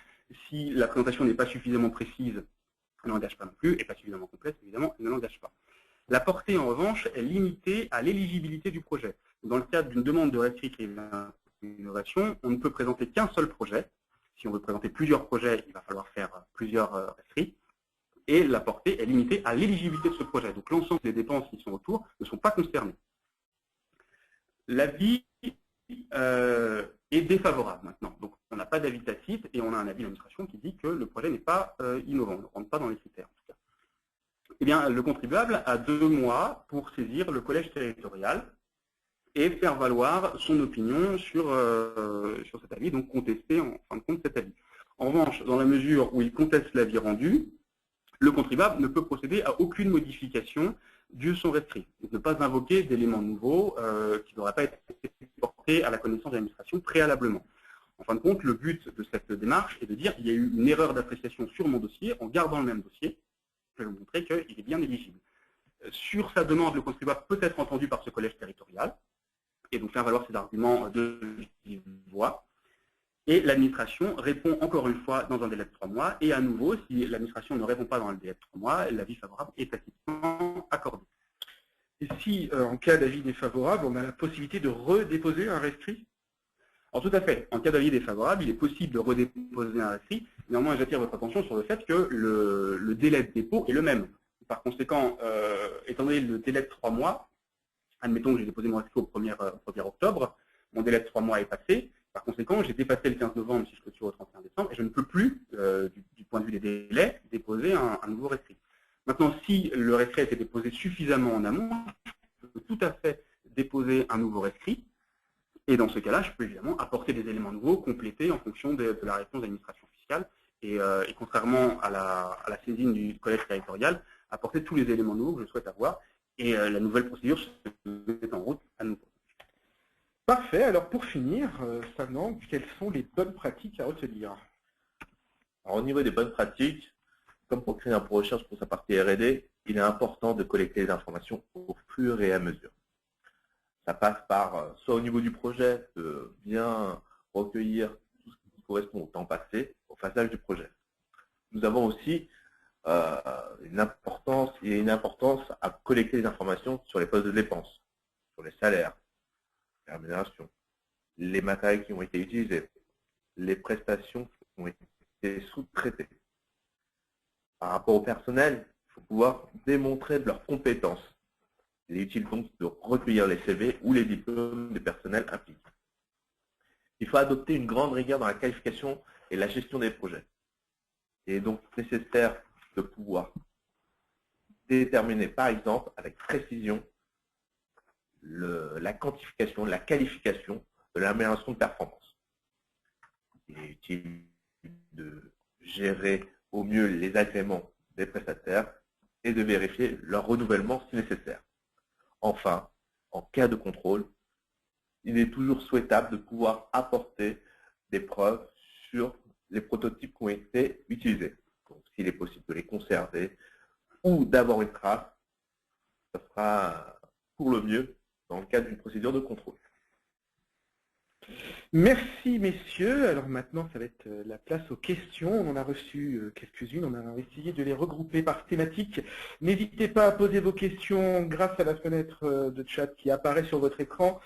Si la présentation n'est pas suffisamment précise, elle ne l'engage pas non plus, et pas suffisamment complète, évidemment, elle ne l'engage pas. La portée, en revanche, est limitée à l'éligibilité du projet. Dans le cadre d'une demande de rescrit d'innovation, on ne peut présenter qu'un seul projet. Si on veut présenter plusieurs projets, il va falloir faire plusieurs rescrits. Et la portée est limitée à l'éligibilité de ce projet. Donc l'ensemble des dépenses qui sont autour ne sont pas concernées. L'avis est défavorable maintenant. Donc on n'a pas d'avis tacite et on a un avis de l'administration qui dit que le projet n'est pas innovant, ne rentre pas dans les critères en tout cas. Eh bien, le contribuable a 2 mois pour saisir le collège territorial et faire valoir son opinion sur cet avis, donc contester en fin de compte cet avis. En revanche, dans la mesure où il conteste l'avis rendu, le contribuable ne peut procéder à aucune modification de son rescrit. Il ne peut pas invoquer d'éléments nouveaux qui n'auraient pas été portés à la connaissance de l'administration préalablement. En fin de compte, le but de cette démarche est de dire qu'il y a eu une erreur d'appréciation sur mon dossier. En gardant le même dossier, je vais vous montrer qu'il est bien éligible. Sur sa demande, le contribuable peut être entendu par ce collège territorial et donc faire valoir ses arguments de vive voix. Et l'administration répond encore une fois dans un délai de 3 mois. Et à nouveau, si l'administration ne répond pas dans le délai de 3 mois, l'avis favorable est tacitement accordé. Et si, en cas d'avis défavorable, on a la possibilité de redéposer un rescrit? Alors tout à fait. En cas d'avis défavorable, il est possible de redéposer un rescrit. Néanmoins, j'attire votre attention sur le fait que le délai de dépôt est le même. Par conséquent, étant donné le délai de 3 mois, admettons que j'ai déposé mon rescrit au 1er octobre, mon délai de 3 mois est passé. Par conséquent, j'ai dépassé le 15 novembre si je clôture au 31 décembre et je ne peux plus, du point de vue des délais, déposer un nouveau rescrit. Maintenant, si le rescrit a été déposé suffisamment en amont, je peux tout à fait déposer un nouveau rescrit. Et dans ce cas-là, je peux évidemment apporter des éléments nouveaux, compléter en fonction de la réponse de l'administration fiscale. Et contrairement à la saisine du collège territorial, apporter tous les éléments nouveaux que je souhaite avoir. Et la nouvelle procédure se met en route à nouveau. Parfait. Alors pour finir, Sanang, quelles sont les bonnes pratiques à retenir? Alors, au niveau des bonnes pratiques, comme pour créer un pro recherche pour sa partie R&D, il est important de collecter les informations au fur et à mesure. Ça passe par, soit au niveau du projet, de bien recueillir tout ce qui correspond au temps passé, au phasage du projet. Nous avons aussi une importance à collecter les informations sur les postes de dépenses, sur les salaires, les rémunérations, les matériels qui ont été utilisés, les prestations qui ont été sous-traitées. Par rapport au personnel, il faut pouvoir démontrer de leurs compétences. Il est utile donc de recueillir les CV ou les diplômes des personnels impliqués. Il faut adopter une grande rigueur dans la qualification et la gestion des projets. Il est donc nécessaire de pouvoir déterminer, par exemple, avec précision, la quantification, la qualification de l'amélioration de performance. Il est utile de gérer au mieux les agréments des prestataires et de vérifier leur renouvellement si nécessaire. Enfin, en cas de contrôle, il est toujours souhaitable de pouvoir apporter des preuves sur les prototypes qui ont été utilisés. Donc, s'il est possible de les conserver ou d'avoir une trace, ce sera pour le mieux dans le cadre d'une procédure de contrôle. Merci messieurs. Alors maintenant, ça va être la place aux questions. On en a reçu quelques-unes. On a essayé de les regrouper par thématique. N'hésitez pas à poser vos questions grâce à la fenêtre de chat qui apparaît sur votre écran.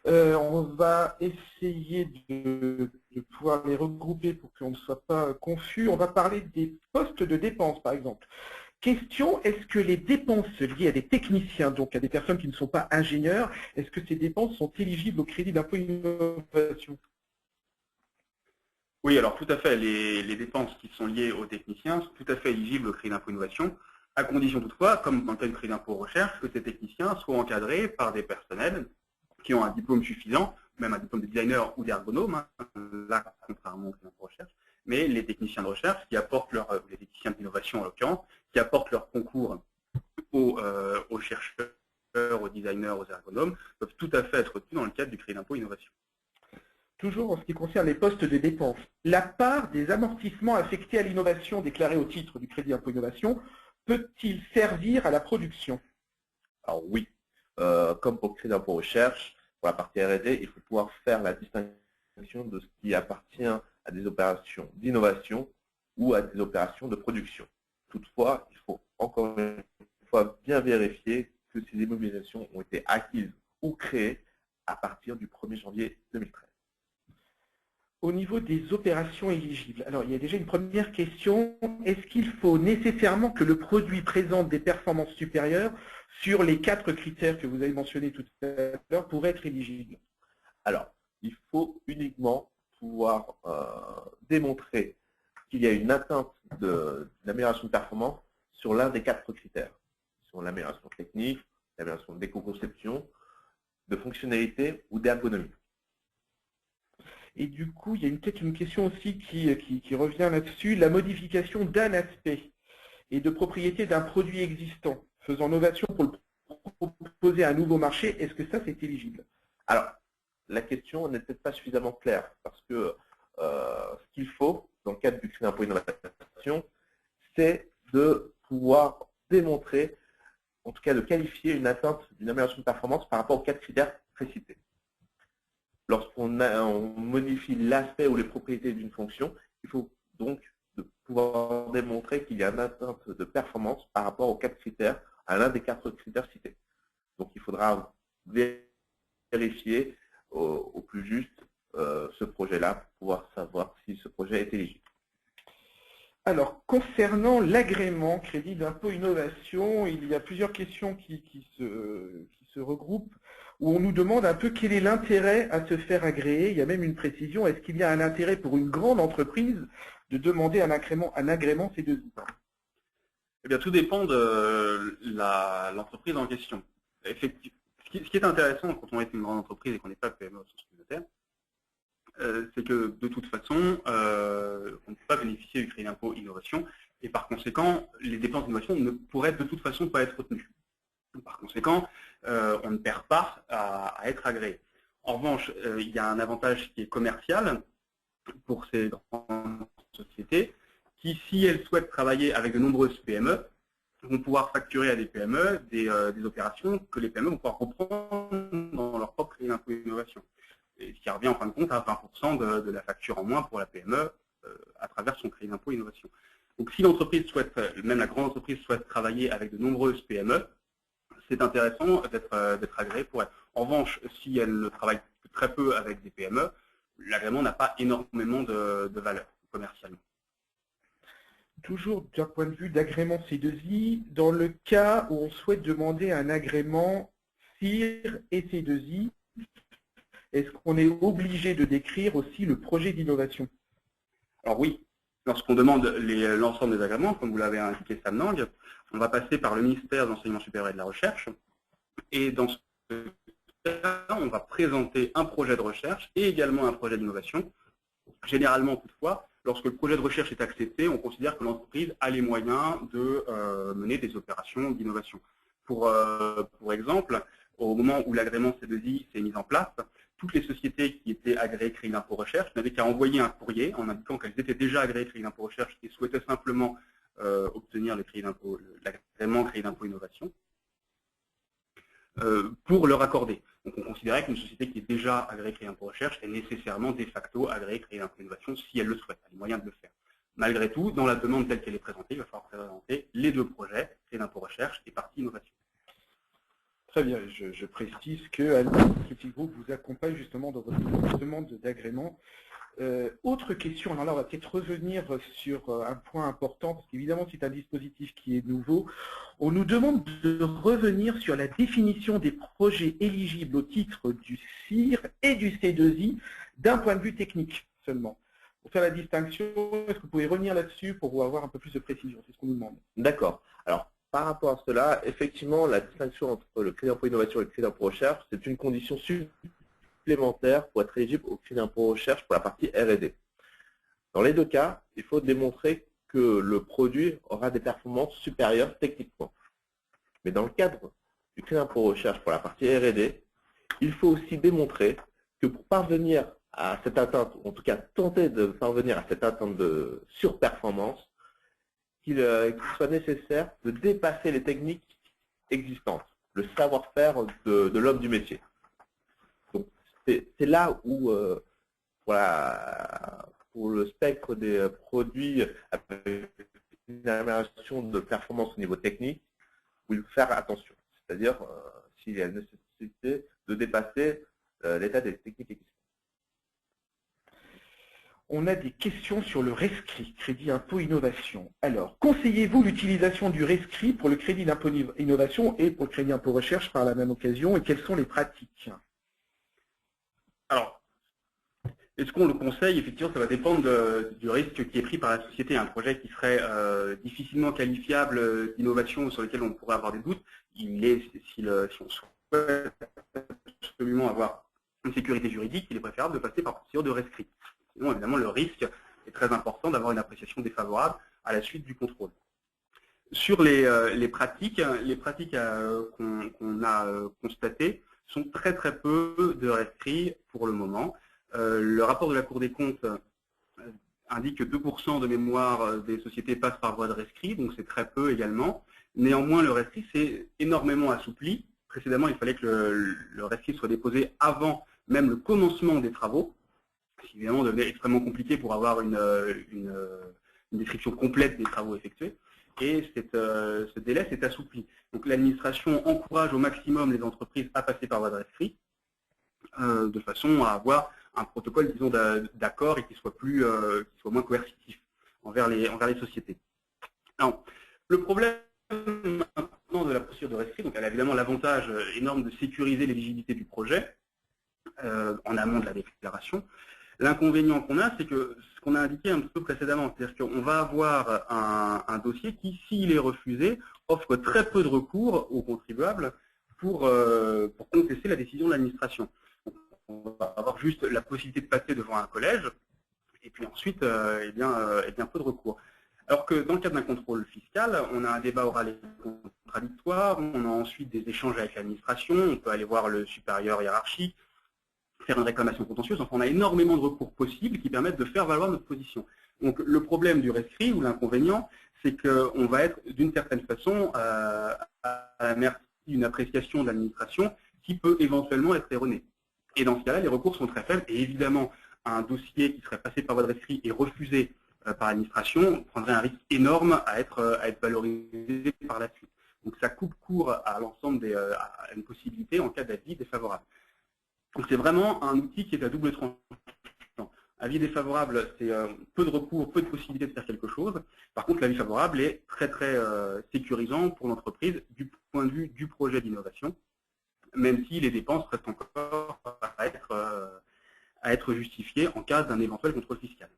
On va essayer de pouvoir les regrouper pour qu'on ne soit pas confus. On va parler des postes de dépenses, par exemple. Question, est-ce que les dépenses liées à des techniciens, donc à des personnes qui ne sont pas ingénieurs, est-ce que ces dépenses sont éligibles au crédit d'impôt innovation? Oui, alors tout à fait. Les dépenses qui sont liées aux techniciens sont tout à fait éligibles au crédit d'impôt innovation, à condition toutefois, comme dans le cas du crédit d'impôt recherche, que ces techniciens soient encadrés par des personnels qui ont un diplôme suffisant, même un diplôme de designer ou d'ergonome, là, contrairement au crédit d'impôt recherche, mais les techniciens de recherche qui apportent les techniciens d'innovation en l'occurrence, qui apportent leur concours aux chercheurs, aux designers, aux ergonomes, peuvent tout à fait être retenus dans le cadre du crédit d'impôt innovation. Toujours en ce qui concerne les postes de dépenses, la part des amortissements affectés à l'innovation déclarés au titre du crédit d'impôt innovation peut-il servir à la production? Alors oui, comme pour le crédit d'impôt recherche, pour la partie R&D, il faut pouvoir faire la distinction de ce qui appartient à des opérations d'innovation ou à des opérations de production. Toutefois, il faut encore une fois bien vérifier que ces immobilisations ont été acquises ou créées à partir du 1er janvier 2013. Au niveau des opérations éligibles, alors il y a déjà une première question. Est-ce qu'il faut nécessairement que le produit présente des performances supérieures sur les 4 critères que vous avez mentionnés tout à l'heure pour être éligible? Alors, il faut uniquement pouvoir démontrer qu'il y a une atteinte d'amélioration de performance sur l'un des 4 critères. Sur l'amélioration technique, l'amélioration d'éco-conception, de fonctionnalité ou d'ergonomie. Et du coup, il y a peut-être une question aussi qui revient là-dessus, la modification d'un aspect et de propriété d'un produit existant, faisant novation pour le proposer à un nouveau marché, est-ce que ça c'est éligible? Alors, la question n'est peut-être pas suffisamment claire, parce que ce qu'il faut, dans le cadre du crédit d'impôt innovation, c'est de pouvoir démontrer, en tout cas de qualifier une atteinte d'une amélioration de performance par rapport aux 4 critères précités. Lorsqu'on modifie l'aspect ou les propriétés d'une fonction, il faut donc pouvoir démontrer qu'il y a une atteinte de performance par rapport aux 4 critères, à l'un des 4 critères cités. Donc il faudra vérifier au plus juste ce projet-là pour pouvoir savoir si ce projet est éligible. Alors, concernant l'agrément crédit d'impôt innovation, il y a plusieurs questions qui se regroupent, où on nous demande un peu quel est l'intérêt à se faire agréer. Il y a même une précision, est-ce qu'il y a un intérêt pour une grande entreprise de demander un agrément C2I? Eh bien, tout dépend de l'entreprise en question. Effectivement, ce qui est intéressant quand on est une grande entreprise et qu'on n'est pas PME au sens communautaire, c'est que de toute façon, on ne peut pas bénéficier du crédit d'impôt innovation et par conséquent, les dépenses d'innovation ne pourraient de toute façon pas être retenues. Par conséquent, on ne perd pas à être agréé. En revanche, il y a un avantage qui est commercial pour ces grandes sociétés qui, si elles souhaitent travailler avec de nombreuses PME, vont pouvoir facturer à des PME des opérations que les PME vont pouvoir reprendre dans leur propre crédit d'impôt innovation. Et ce qui revient en fin de compte à 20% de la facture en moins pour la PME à travers son crédit d'impôt innovation. Donc si l'entreprise souhaite, même la grande entreprise souhaite travailler avec de nombreuses PME, c'est intéressant d'être agréé pour elle. En revanche, si elle ne travaille que très peu avec des PME, l'agrément n'a pas énormément de valeur commercialement. Toujours d'un point de vue d'agrément C2I, dans le cas où on souhaite demander un agrément CIR et C2I, est-ce qu'on est obligé de décrire aussi le projet d'innovation? Alors oui, lorsqu'on demande l'ensemble des agréments, comme vous l'avez indiqué Sam Nang, on va passer par le ministère de l'Enseignement supérieur et de la Recherche. Et dans ce cas, on va présenter un projet de recherche et également un projet d'innovation. Généralement, toutefois, lorsque le projet de recherche est accepté, on considère que l'entreprise a les moyens de mener des opérations d'innovation. Pour exemple, au moment où l'agrément C2I s'est mis en place, toutes les sociétés qui étaient agréées crédit d'impôt recherche n'avaient qu'à envoyer un courrier en indiquant qu'elles étaient déjà agréées crédit d'impôt recherche et souhaitaient simplement obtenir l'agrément crédit d'impôt innovation pour leur accorder. Donc on considérait qu'une société qui est déjà agréée crédit d'impôt recherche est nécessairement de facto agréée crédit d'impôt innovation si elle le souhaite, elle a les moyens de le faire. Malgré tout, dans la demande telle qu'elle est présentée, il va falloir présenter les deux projets, crédit d'impôt recherche et partie innovation. Très bien, je précise que Alliance Consulting Group vous accompagne justement dans votre demande d'agrément. Autre question, alors là on va peut-être revenir sur un point important, parce qu'évidemment c'est un dispositif qui est nouveau. On nous demande de revenir sur la définition des projets éligibles au titre du CIR et du C2I d'un point de vue technique seulement. Pour faire la distinction, est-ce que vous pouvez revenir là-dessus pour avoir un peu plus de précision? C'est ce qu'on nous demande. D'accord. Alors, par rapport à cela, effectivement, la distinction entre le crédit d'impôt innovation et le crédit d'impôt recherche, c'est une condition supplémentaire pour être éligible au crédit d'impôt recherche pour la partie R&D. Dans les deux cas, il faut démontrer que le produit aura des performances supérieures techniquement. Mais dans le cadre du crédit d'impôt recherche pour la partie R&D, il faut aussi démontrer que pour parvenir à cette atteinte, ou en tout cas tenter de parvenir à cette atteinte de surperformance, qu'il soit nécessaire de dépasser les techniques existantes, le savoir-faire de l'homme du métier. Donc c'est là où, pour le spectre des produits avec une amélioration de performance au niveau technique, il faut faire attention. C'est-à-dire s'il y a une nécessité de dépasser l'état des techniques existantes. On a des questions sur le rescrit, crédit impôt innovation. Alors, conseillez-vous l'utilisation du rescrit pour le crédit d'impôt innovation et pour le crédit impôt recherche par la même occasion, et quelles sont les pratiques? Alors, est-ce qu'on le conseille? Effectivement, ça va dépendre du risque qui est pris par la société. Un projet qui serait difficilement qualifiable d'innovation sur lequel on pourrait avoir des doutes, si on souhaite absolument avoir une sécurité juridique, il est préférable de passer par procédure de rescrit. Sinon, évidemment, le risque est très important d'avoir une appréciation défavorable à la suite du contrôle. Sur les pratiques qu'on a constatées sont très très peu de rescrits pour le moment. Le rapport de la Cour des comptes indique que 2% de mémoire des sociétés passent par voie de rescrit, donc c'est très peu également. Néanmoins, le rescrit s'est énormément assoupli. Précédemment, il fallait que le rescrit soit déposé avant même le commencement des travaux, ce qui évidemment devenait extrêmement compliqué pour avoir une description complète des travaux effectués. Et ce délai s'est assoupli. Donc l'administration encourage au maximum les entreprises à passer par voie de rescrit, de façon à avoir un protocole, disons, d'accord et qui soit moins coercitif envers les sociétés. Alors, le problème maintenant de la procédure de rescrit, donc elle a évidemment l'avantage énorme de sécuriser l'éligibilité du projet en amont de la déclaration. L'inconvénient qu'on a, c'est que ce qu'on a indiqué un petit peu précédemment, c'est-à-dire qu'on va avoir un dossier qui, s'il est refusé, offre très peu de recours aux contribuables pour contester la décision de l'administration. On va avoir juste la possibilité de passer devant un collège, et puis ensuite, eh bien, peu de recours. Alors que dans le cadre d'un contrôle fiscal, on a un débat oral et contradictoire, on a ensuite des échanges avec l'administration, on peut aller voir le supérieur hiérarchique, faire une réclamation contentieuse. Enfin, on a énormément de recours possibles qui permettent de faire valoir notre position. Donc, le problème du rescrit ou l'inconvénient, c'est qu'on va être d'une certaine façon à la merci d'une appréciation de l'administration qui peut éventuellement être erronée. Et dans ce cas-là, les recours sont très faibles. Et évidemment, un dossier qui serait passé par voie de rescrit et refusé par l'administration prendrait un risque énorme à être valorisé par la suite. Donc, ça coupe court à l'ensemble à une possibilité en cas d'avis défavorable. Donc c'est vraiment un outil qui est à double tranchant. Avis défavorable, c'est peu de recours, peu de possibilités de faire quelque chose. Par contre, l'avis favorable est très sécurisant pour l'entreprise du point de vue du projet d'innovation, même si les dépenses restent encore à être justifiées en cas d'un éventuel contrôle fiscal.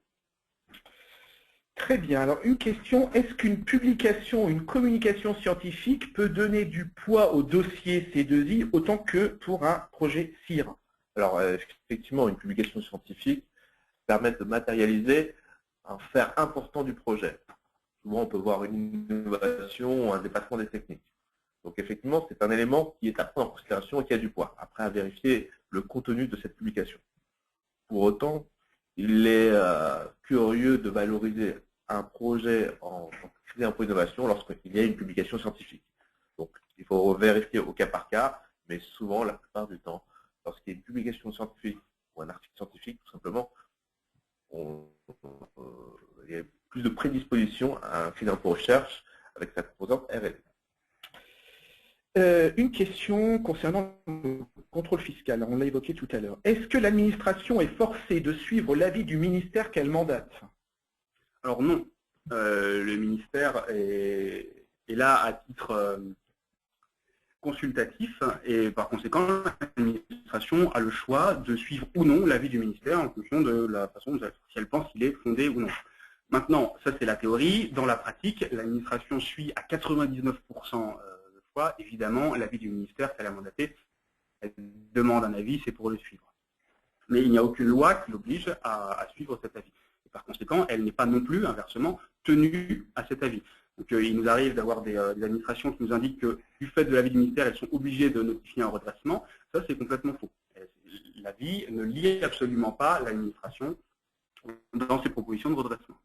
Très bien. Alors, une question, est-ce qu'une publication, une communication scientifique peut donner du poids au dossier C2I autant que pour un projet CIR? Alors, effectivement, une publication scientifique permet de matérialiser un faire important du projet. Souvent, on peut voir une innovation ou un dépassement des techniques. Donc, effectivement, c'est un élément qui est à prendre en considération et qui a du poids. Après, à vérifier le contenu de cette publication. Pour autant, il est curieux de valoriser un projet en crédit d'impôt innovation lorsqu'il y a une publication scientifique. Donc, il faut vérifier au cas par cas, mais souvent, la plupart du temps, lorsqu'il y a une publication scientifique ou un article scientifique, tout simplement, il y a plus de prédisposition à un crédit d'impôt recherche avec sa composante R&D. Une question concernant le contrôle fiscal, on l'a évoqué tout à l'heure. Est-ce que l'administration est forcée de suivre l'avis du ministère qu'elle mandate? Alors non, le ministère est là à titre consultatif et par conséquent l'administration a le choix de suivre ou non l'avis du ministère en fonction de la façon dont si elle pense qu'il est fondé ou non. Maintenant, ça c'est la théorie. Dans la pratique, l'administration suit à 99% de fois, évidemment, l'avis du ministère qu'elle a mandaté. Elle demande un avis, c'est pour le suivre. Mais il n'y a aucune loi qui l'oblige à suivre cet avis. Et par conséquent, elle n'est pas non plus, inversement, tenue à cet avis. Donc, il nous arrive d'avoir des administrations qui nous indiquent que du fait de l'avis du ministère, elles sont obligées de notifier un redressement. Ça, c'est complètement faux. L'avis ne lie absolument pas l'administration dans ses propositions de redressement.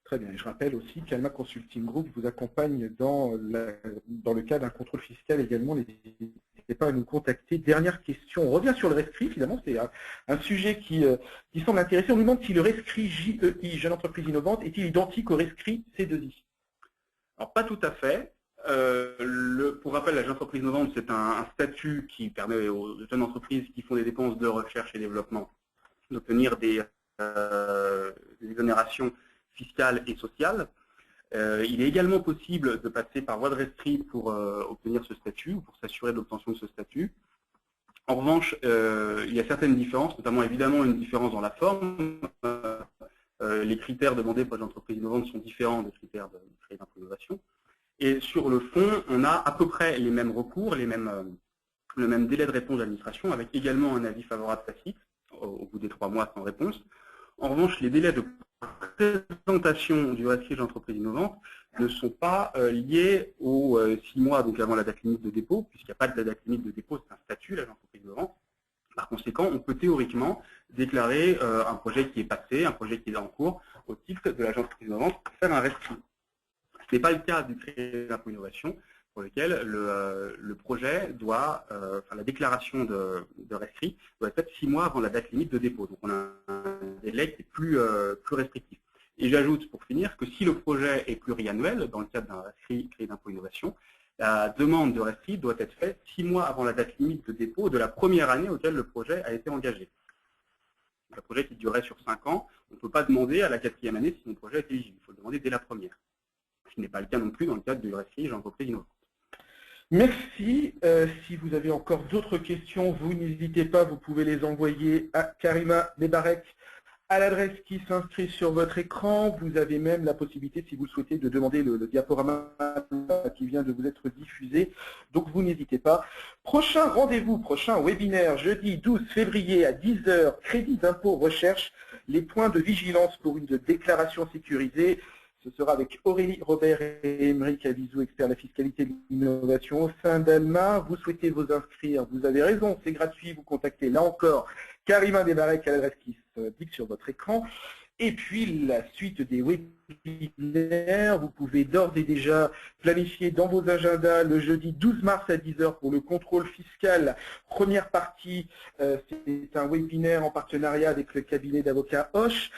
Très bien. Et je rappelle aussi qu'Alma Consulting Group vous accompagne dans le cas d'un contrôle fiscal également. N'hésitez pas à nous contacter. Dernière question. On revient sur le rescrit. Finalement, c'est un sujet qui semble intéressant. On nous demande si le rescrit JEI, Jeune Entreprise Innovante, est-il identique au rescrit C2I? Alors, pas tout à fait. Pour rappel, la Jeune Entreprise Innovante, c'est un statut qui permet aux jeunes entreprises qui font des dépenses de recherche et développement d'obtenir des exonérations fiscales et sociales. Il est également possible de passer par voie de rescrit pour obtenir ce statut ou pour s'assurer de l'obtention de ce statut. En revanche, il y a certaines différences, notamment évidemment une différence dans la forme. Les critères demandés par les entreprises innovantes sont différents des critères de crédit d'impôt innovation. Et sur le fond, on a à peu près les mêmes recours, le même délai de réponse de l'administration, avec également un avis favorable tacite au bout des 3 mois sans réponse. En revanche, les délais de présentation du rescrit d'entreprise innovante ne sont pas liés aux 6 mois donc avant la date limite de dépôt, puisqu'il n'y a pas de date limite de dépôt, c'est un statut, la entreprise innovante. Par conséquent, on peut théoriquement déclarer un projet qui est passé, un projet qui est en cours, au titre de l'agence innovante, faire un rescrit. Ce n'est pas le cas du crédit d'impôt innovation, pour lequel le projet doit, la déclaration de rescrit doit être faite 6 mois avant la date limite de dépôt. Donc on a un délai qui est plus restrictif. Et j'ajoute pour finir que si le projet est pluriannuel, dans le cadre d'un rescrit crédit d'impôt innovation, la demande de rescrit doit être faite 6 mois avant la date limite de dépôt de la première année auquel le projet a été engagé. Un projet qui durait sur 5 ans, on ne peut pas demander à la 4e année si mon projet est éligible. Il faut le demander dès la première. Ce n'est pas le cas non plus dans le cadre du rescrit d'entreprise innovante. Merci. Si vous avez encore d'autres questions, vous n'hésitez pas, vous pouvez les envoyer à Karima Bebarek à l'adresse qui s'inscrit sur votre écran. Vous avez même la possibilité, si vous le souhaitez, de demander le diaporama qui vient de vous être diffusé. Donc, vous n'hésitez pas. Prochain rendez-vous, prochain webinaire, jeudi 12 février à 10 h, crédit d'impôt recherche, les points de vigilance pour une déclaration sécurisée. Ce sera avec Aurélie Robert et Émeric Avizou, experts de la fiscalité et de l'innovation au sein d'Alma. Vous souhaitez vous inscrire, vous avez raison, c'est gratuit, vous contactez là encore Karima Desbarek à l'adresse qui s'indique sur votre écran. Et puis la suite des webinaires, vous pouvez d'ores et déjà planifier dans vos agendas le jeudi 12 mars à 10 h pour le contrôle fiscal. Première partie, c'est un webinaire en partenariat avec le cabinet d'avocats Hoche.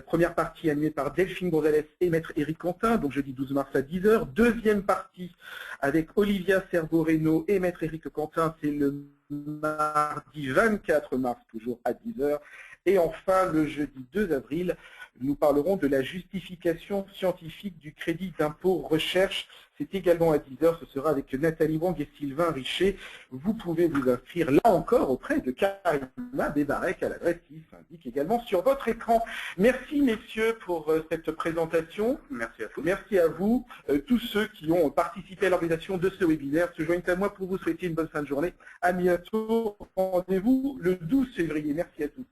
Première partie animée par Delphine Gonzalez et maître Éric Quentin, donc jeudi 12 mars à 10 h. Deuxième partie avec Olivia Cerveau-Reynaud et maître Éric Quentin, c'est le mardi 24 mars, toujours à 10 h. Et enfin, le jeudi 2 avril, nous parlerons de la justification scientifique du crédit d'impôt recherche. C'est également à 10 h, ce sera avec Nathalie Wang et Sylvain Richer. Vous pouvez vous inscrire là encore auprès de Karima Desbarek à l'adresse qui s'indique également sur votre écran. Merci messieurs pour cette présentation. Merci à tous. Merci à vous. Tous ceux qui ont participé à l'organisation de ce webinaire se joignent à moi pour vous souhaiter une bonne fin de journée. À bientôt. Rendez-vous le 12 février. Merci à tous.